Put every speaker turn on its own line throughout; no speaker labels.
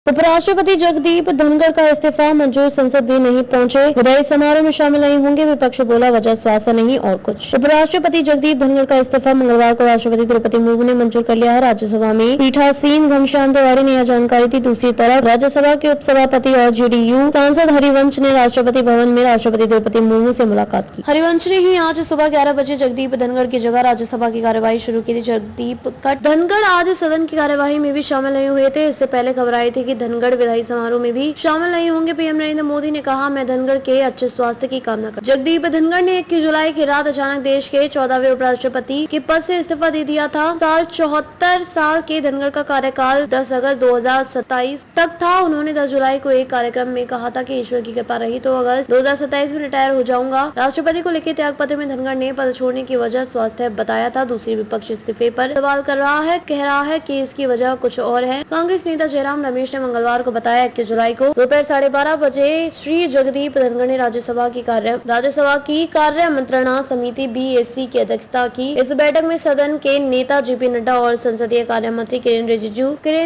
उपराष्ट्रपति जगदीप धनखड़ का इस्तीफा मंजूर, संसद भी नहीं पहुंचे। विदाई समारोह में शामिल नहीं होंगे, विपक्ष बोला वजह स्वास्थ्य नहीं और कुछ। उपराष्ट्रपति जगदीप धनखड़ का इस्तीफा मंगलवार को राष्ट्रपति द्रौपदी मुर्मू ने मंजूर कर लिया है। राज्यसभा में पीठासीन घनश्याम तिवारी ने यह जानकारी दी। दूसरी तरफ राज्यसभा के उपसभापति और जेडीयू सांसद हरिवंश ने राष्ट्रपति भवन में राष्ट्रपति द्रौपदी मुर्मू से मुलाकात की। हरिवंश ने ही आज सुबह 11 बजे जगदीप धनखड़ की जगह राज्यसभा की कार्यवाही शुरू की थी। जगदीप धनखड़ आज सदन की कार्यवाही में भी शामिल नहीं हुए थे। इससे पहले खबर आई थी कि धनखड़ विदाई समारोह में भी शामिल नहीं होंगे। पीएम नरेंद्र मोदी ने कहा, मैं धनखड़ के अच्छे स्वास्थ्य की कामना करता हूं। जगदीप धनखड़ ने 21 जुलाई की रात अचानक देश के 14वें उपराष्ट्रपति के पद से इस्तीफा दे दिया था। 74 साल के धनखड़ का कार्यकाल 10 अगस्त 2027 तक था। उन्होंने 10 जुलाई को एक कार्यक्रम में कहा था कि ईश्वर की कृपा रही तो अगस्त 2027 में रिटायर हो जाऊंगा। राष्ट्रपति को लिखे त्याग पत्र में धनखड़ ने पद छोड़ने की वजह स्वास्थ्य बताया था। दूसरी विपक्ष इस्तीफे पर सवाल कर रहा है, कह रहा है कि इसकी वजह कुछ और है। कांग्रेस नेता जयराम रमेश ने मंगलवार को बताया 21 जुलाई को दोपहर 12:30 बजे श्री जगदीप धनखड़ ने राज्यसभा की कार्य मंत्रणा समिति बीएससी की अध्यक्षता की। इस बैठक में सदन के नेता जेपी नड्डा और संसदीय कार्य मंत्री किरेन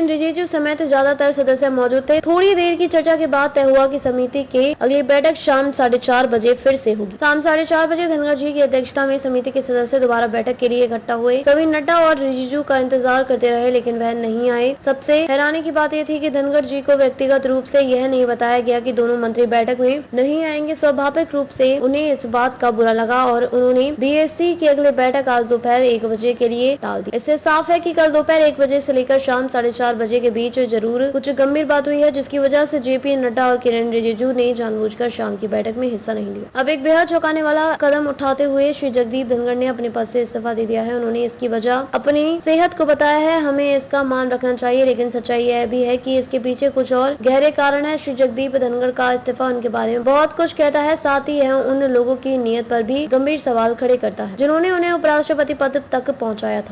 रिजिजू समेत ज्यादातर सदस्य मौजूद थे। थोड़ी देर की चर्चा के बाद तय हुआ कि समिति के अगली बैठक शाम 4:30 बजे फिर से होगी। शाम 4:30 बजे धनखड़ जी की अध्यक्षता में समिति के सदस्य दोबारा बैठक के लिए इकट्ठा हुए। सभी नड्डा और रिजिजू का इंतजार करते रहे, लेकिन वह नहीं आए। सबसे हैरानी की बात यह थी कि धनखड़ जी को व्यक्तिगत रूप से यह नहीं बताया गया कि दोनों मंत्री बैठक में नहीं आएंगे। स्वाभाविक रूप से उन्हें इस बात का बुरा लगा और उन्होंने बीएससी की अगली बैठक आज दोपहर 1 बजे के लिए टाल दी। इससे साफ है कि कल दोपहर 1 बजे से लेकर शाम 4:30 बजे के बीच जरूर कुछ गंभीर बात हुई है, जिसकी वजह से जेपी नड्डा और किरेन रिजिजू ने जानबूझकर शाम की बैठक में हिस्सा नहीं लिया। अब एक बेहद चौंकाने वाला कदम उठाते हुए श्री जगदीप धनखड़ ने अपने पद से इस्तीफा दे दिया है। उन्होंने इसकी वजह अपनी सेहत को बताया है। हमें इसका मान रखना चाहिए, लेकिन सच्चाई यह भी है कि इसके पीछे कुछ और गहरे कारण है। श्री जगदीप धनखड़ का इस्तीफा उनके बारे में बहुत कुछ कहता है, साथ ही यह उन लोगों की नीयत पर भी गंभीर सवाल खड़े करता है जिन्होंने उन्हें उपराष्ट्रपति पद तक पहुंचाया था।